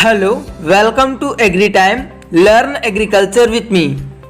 Hello, welcome to Agri Time. Learn agriculture with me.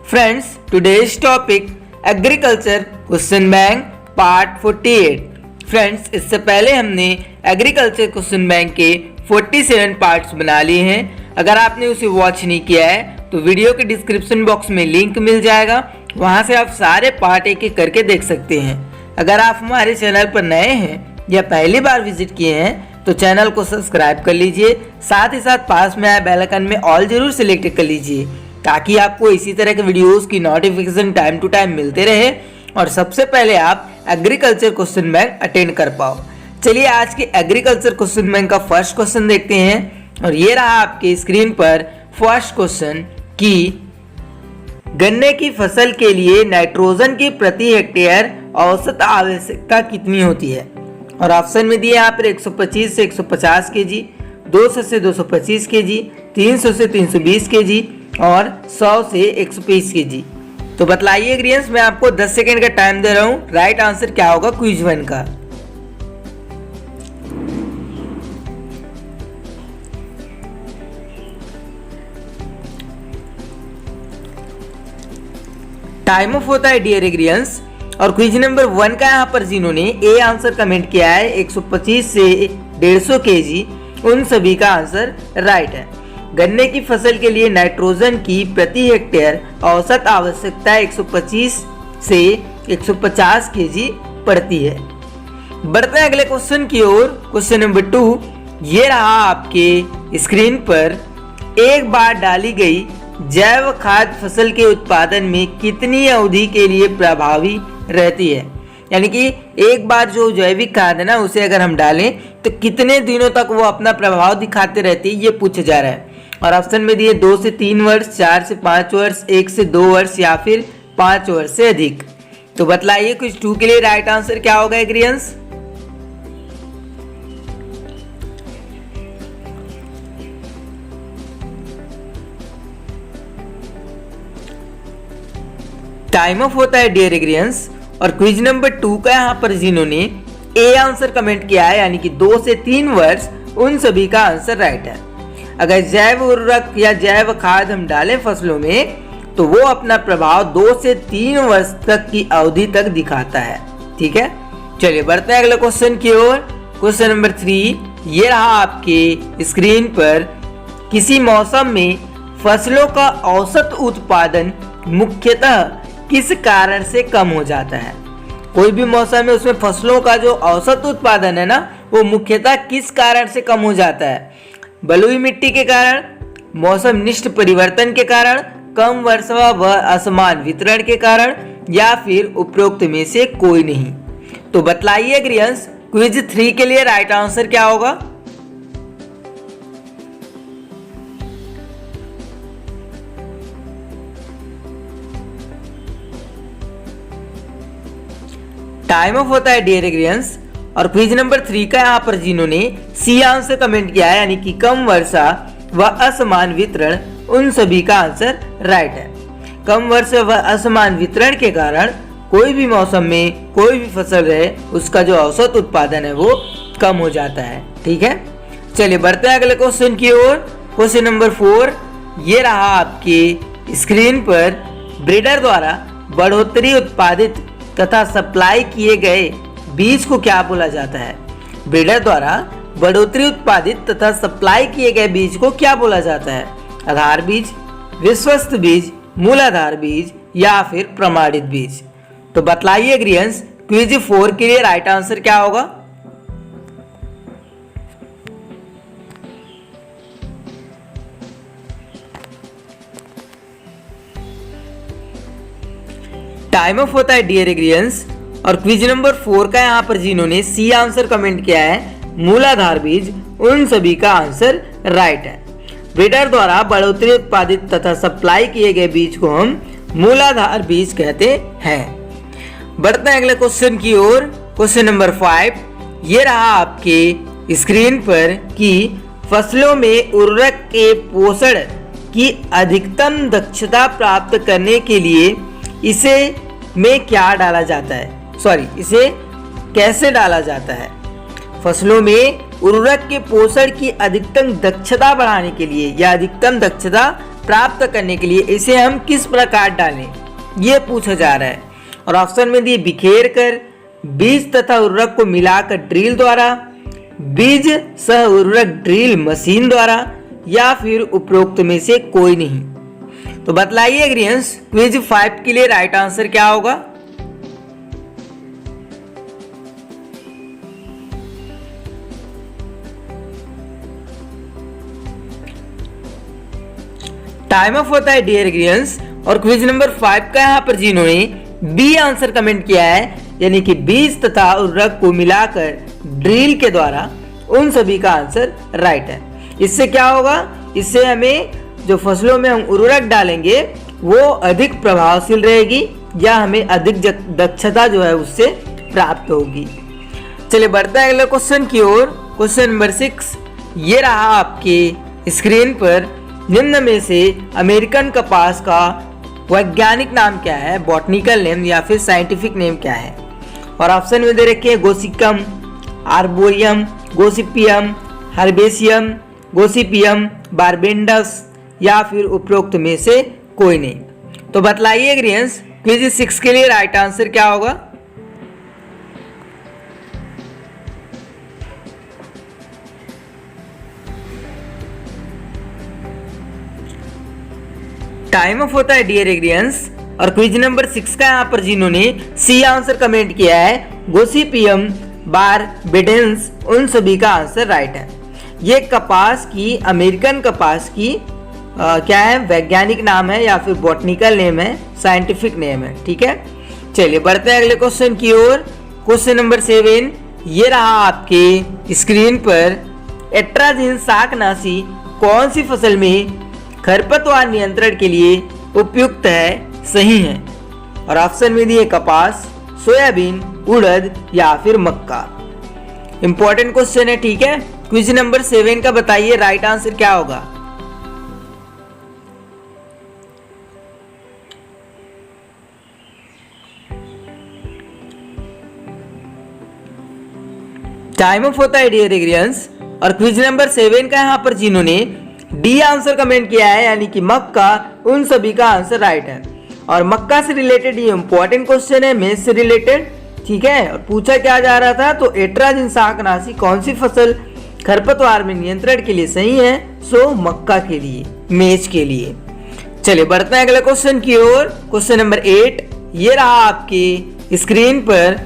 Friends, today's topic agriculture question bank part 48. Friends, इससे पहले हमने agriculture question bank के 47 parts बना लिए हैं. अगर आपने उसे वॉच नहीं किया है तो वीडियो के डिस्क्रिप्शन बॉक्स में लिंक मिल जाएगा, वहां से आप सारे पार्ट एक एक करके देख सकते हैं. अगर आप हमारे चैनल पर नए हैं या पहली बार विजिट किए हैं तो चैनल को सब्सक्राइब कर लीजिए. साथ ही साथ पास में आए बेल आइकन में ऑल जरूर सिलेक्ट कर लीजिए ताकि आपको इसी तरह के वीडियोस की नोटिफिकेशन टाइम टू टाइम मिलते रहे और सबसे पहले आप एग्रीकल्चर क्वेश्चन बैंक अटेंड कर पाओ. चलिए आज के एग्रीकल्चर क्वेश्चन बैंक का फर्स्ट क्वेश्चन देखते हैं और ये रहा आपके स्क्रीन पर फर्स्ट क्वेश्चन कि गन्ने की फसल के लिए नाइट्रोजन की प्रति हेक्टेयर औसत आवश्यकता कितनी होती है. और ऑप्शन में दिए यहाँ पर 125 से 150 केजी, 200 से 225 केजी, 300 से 320 केजी और 100 से 120 केजी. तो बतलाइए ग्रीन्स, मैं आपको 10 सेकेंड का टाइम दे रहा हूँ. राइट आंसर क्या होगा क्विज 1 का. टाइम ऑफ होता है डियर एग्रियंस. और क्विज नंबर 1 का यहाँ पर जिन्होंने ए आंसर कमेंट किया है 125 से 150 केजी, उन सभी का आंसर राइट है. गन्ने की फसल के लिए नाइट्रोजन की प्रति हेक्टेयर औसत आवश्यकता 125 से 150 केजी पड़ती है. बढ़ते हैं अगले क्वेश्चन की ओर. क्वेश्चन नंबर 2 ये रहा आपके स्क्रीन पर. एक बार डाली गई जैव खाद फसल के उत्पादन में कितनी अवधि के लिए प्रभावी रहती है. यानी कि एक बार जो जैविक खाद है ना उसे अगर हम डालें तो कितने दिनों तक वो अपना प्रभाव दिखाते रहती है, ये पूछा जा रहा है. और ऑप्शन में दिए 2 से 3 वर्ष, 4 से 5 वर्ष, 1 से 2 वर्ष या फिर 5 वर्ष से अधिक. तो बतलाइए क्विज 2 के लिए राइट आंसर क्या होगा एग्रियंस. टाइम ऑफ होता है डियर एग्रियंस. और क्विज नंबर 2 का यहाँ पर जिन्होंने ए आंसर कमेंट किया है यानी कि 2 से 3 वर्ष, उन सभी का आंसर राइट है. अगर जैव उर्वरक या जैव खाद हम डालें फसलों में तो वो अपना प्रभाव 2 से 3 वर्ष तक की अवधि तक दिखाता है. ठीक है, चलिए बढ़ते हैं अगले क्वेश्चन की ओर. क्वेश्चन नंबर 3 ये रहा आपके स्क्रीन पर. किसी मौसम में फसलों का औसत उत्पादन मुख्यतः किस कारण से कम हो जाता है. कोई भी मौसम है उसमें फसलों का जो औसत उत्पादन है ना वो मुख्यतः किस कारण से कम हो जाता है. बलुई मिट्टी के कारण, मौसम निष्ठ परिवर्तन के कारण, कम वर्षा व असमान वितरण के कारण या फिर उपरोक्त में से कोई नहीं. तो बतलाइए ग्रियंस क्विज 3 के लिए राइट आंसर क्या होगा. टाइम ऑफ होता है डियर एग्रियंस. और क्विज नंबर 3 का यहाँ पर जिन्होंने सी आंसर कमेंट किया है यानी कि कम वर्षा व असमान वितरण, उन सभी का आंसर राइट है. कम वर्षा व असमान वितरण के कारण कोई भी मौसम में कोई भी फसल रहे उसका जो औसत उत्पादन है वो कम हो जाता है. ठीक है, चलिए बढ़ते हैं अगले क्वेश्चन की ओर. क्वेश्चन नंबर 4 ये रहा आपके स्क्रीन पर. ब्रीडर द्वारा बढ़ोतरी उत्पादित तथा सप्लाई किए गए बीज को क्या बोला जाता है. ब्रीडर द्वारा बढ़ोतरी उत्पादित तथा सप्लाई किए गए बीज को क्या बोला जाता है. आधार बीज, विश्वस्त बीज, मूलाधार बीज या फिर प्रमाणित बीज. तो बतलाइए ग्रियंस क्विज 4 के लिए राइट आंसर क्या होगा. टाइम ऑफ होता है डियर एग्रियंस. और क्विज नंबर 4 का यहाँ पर जिन्होंने सी आंसर कमेंट किया है मूलाधार बीज, उन सभी का आंसर राइट है. ब्रीडर द्वारा बढ़ोतरी उत्पादित तथा सप्लाई किए गए बीज को हम मूलाधार बीज कहते हैं. बढ़ते हैं अगले क्वेश्चन की ओर. क्वेश्चन नंबर 5 ये रहा आपके स्क्रीन पर कि फसलों में उर्वरक के पोषण की अधिकतम दक्षता प्राप्त करने के लिए इसे में क्या डाला जाता है, इसे कैसे डाला जाता है. फसलों में उर्वरक के पोषण की अधिकतम दक्षता बढ़ाने के लिए या अधिकतम दक्षता प्राप्त करने के लिए इसे हम किस प्रकार डालें, ये पूछा जा रहा है। और ऑप्शन में दिए बिखेर कर, बीज तथा उर्वरक को मिलाकर ड्रिल द्वारा, बीज सह उर्वरक ड्रिल मशीन द्वारा, या फिर उपरोक्त में से कोई नहीं। तो बतलाइए एग्रीएंस क्विज 5 के लिए राइट आंसर क्या होगा। टाइम ऑफ होता है डियर एग्रीएंस। और क्विज नंबर 5 का यहाँ पर जिन्होंने बी आंसर कमेंट किया है, यानी कि बीज तथा उर्वरक को मिलाकर ड्रिल के द्वारा, उन सभी का आंसर राइट है। इससे क्या होगा, इससे हमें जो फसलों में हम उर्वरक डालेंगे वो अधिक प्रभावशील रहेगी या हमें अधिक दक्षता जो है उससे प्राप्त होगी। चलिए बढ़ते हैं अगले क्वेश्चन की ओर। क्वेश्चन नंबर 6 ये रहा आपके स्क्रीन पर। निम्न में से अमेरिकन कपास का वैज्ञानिक नाम क्या है, बॉटनिकल नेम या फिर साइंटिफिक नेम क्या है। और ऑप्शन में दे रखे हैं गोसिकम, आर्बोरियम, गोसिपियम, हर्बेसियम, गोसिपियम, बारबेंडस, या फिर उपरोक्त में से कोई नहीं। तो बतलाइए एग्रीएंस क्विज 6 के लिए राइट आंसर क्या होगा। टाइम ऑफ होता है डियर एग्रीएंस। और क्विज नंबर 6 का यहाँ पर जिन्होंने सी आंसर कमेंट किया है, गोसिपियम बारबेडेंस, उन सभी का आंसर राइट है। ये कपास की, अमेरिकन कपास की क्या है, वैज्ञानिक नाम है या फिर बॉटनिकल नेम है, साइंटिफिक नेम है। ठीक है, चलिए बढ़ते हैं अगले क्वेश्चन की ओर। क्वेश्चन नंबर 7 ये रहा आपके स्क्रीन पर। एट्राजिन शाकनाशी कौन सी फसल में खरपतवार नियंत्रण के लिए उपयुक्त है, सही है। और ऑप्शन में दिए कपास, सोयाबीन, उड़द या फिर मक्का। इंपॉर्टेंट क्वेश्चन है, ठीक है। क्विज नंबर 7 का बताइए राइट आंसर क्या होगा। टाइम ऑफ होता है डियर एग्रीएंस। और क्विज नंबर 7 का यहाँ पर जिन्होंने डी आंसर कमेंट किया है, यानी कि मक्का, उन सभी का आंसर राइट है। और मक्का से रिलेटेड ये इंपॉर्टेंट क्वेश्चन है, मैथ से रिलेटेड। ठीक है, और पूछा क्या जा रहा था, तो एट्राजिन शाकनाशी कौन सी फसल खरपतवार में नियंत्रण के लिए सही है, सो मक्का के लिए, मेज के लिए। चलिए बढ़ते हैं अगले क्वेश्चन की ओर। क्वेश्चन नंबर 8 ये रहा आपके स्क्रीन पर।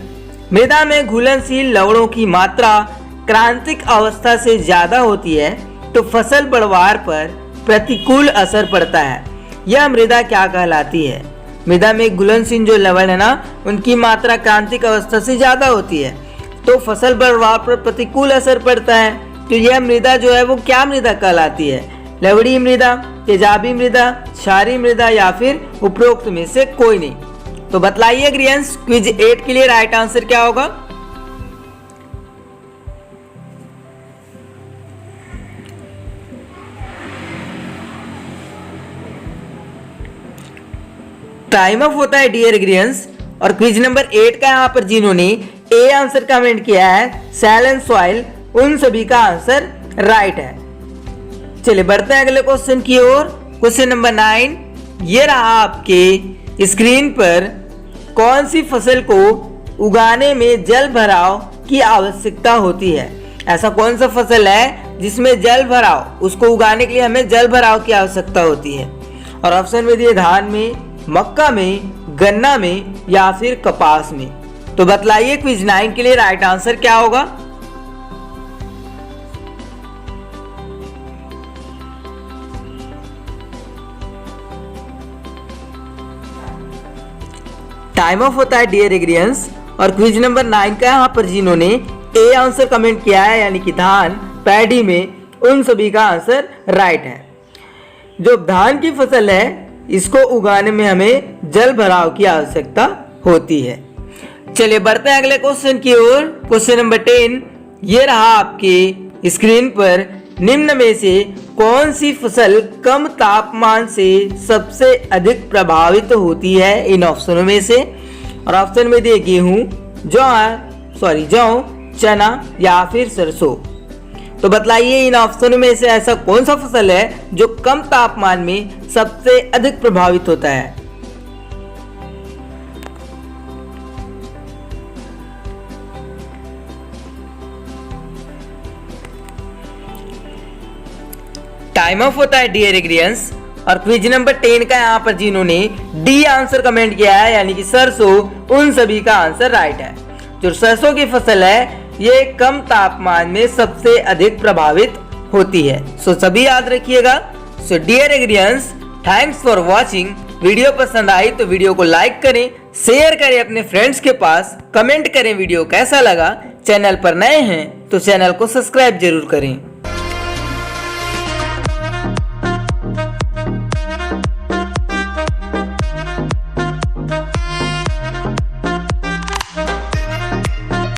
मृदा में घुलनशील लवणों की मात्रा क्रांतिक अवस्था से ज्यादा होती है तो फसल बढ़वार पर प्रतिकूल असर पड़ता है। यह मृदा क्या कहलाती है। मृदा में घुलनशील जो लवण है ना, उनकी मात्रा क्रांतिक अवस्था से ज्यादा होती है तो फसल बढ़वार पर प्रतिकूल असर पड़ता है। तो यह मृदा जो है वो क्या मृदा कहलाती है, लवणीय मृदा, तेजाबी मृदा, क्षारीय मृदा, या फिर उपरोक्त में से कोई नहीं। तो बतलाइए एग्रीएंस क्विज 8 के लिए राइट आंसर क्या होगा। टाइम ऑफ होता है डियर एग्रीएंस। और क्विज नंबर 8 का यहाँ पर जिन्होंने ए आंसर कमेंट किया है, सैल एंड सॉइल, उन सभी का आंसर राइट है। चलिए बढ़ते हैं अगले क्वेश्चन की ओर। क्वेश्चन नंबर 9 ये रहा आपके स्क्रीन पर। कौन सी फसल को उगाने में जल भराव की आवश्यकता होती है। ऐसा कौन सा फसल है जिसमें जल भराव, उसको उगाने के लिए हमें जल भराव की आवश्यकता होती है। और ऑप्शन में दिए धान में, मक्का में, गन्ना में, या फिर कपास में। तो बतलाइए क्विज 9 के लिए राइट आंसर क्या होगा। टाइम ऑफ होता है डियर एग्रीएंस। और क्विज नंबर 9 का यहाँ पर जिन्होंने ए आंसर कमेंट किया है, यानी कि धान, पैडी में, उन सभी का आंसर राइट है। जो धान की फसल है इसको उगाने में हमें जल भराव की आवश्यकता होती है। चलिए बढ़ते हैं अगले क्वेश्चन की ओर। क्वेश्चन नंबर 10 ये रहा आपके स्क्रीन पर। निम्न में से कौन सी फसल कम तापमान से सबसे अधिक प्रभावित होती है इन ऑप्शनों में से। और ऑप्शन में दिए गेहूं, जौ, चना या फिर सरसों। तो बतलाइए इन ऑप्शनों में से ऐसा कौन सा फसल है जो कम तापमान में सबसे अधिक प्रभावित होता है। टाइम ऑफ होता है डियर एग्रियंस। और क्विज नंबर 10 का यहाँ पर जिन्होंने डी आंसर कमेंट किया है यानी कि सरसों, उन सभी का आंसर राइट है। जो सरसों की फसल है ये कम तापमान में सबसे अधिक प्रभावित होती है। सो सभी याद रखिएगा। So dear aspirants, thanks for watching. Video पसंद आई तो वीडियो को लाइक करें, शेयर करें अपने फ्रेंड्स के पास, कमेंट करें वीडियो कैसा लगा। चैनल पर नए हैं तो चैनल को सब्सक्राइब जरूर करें।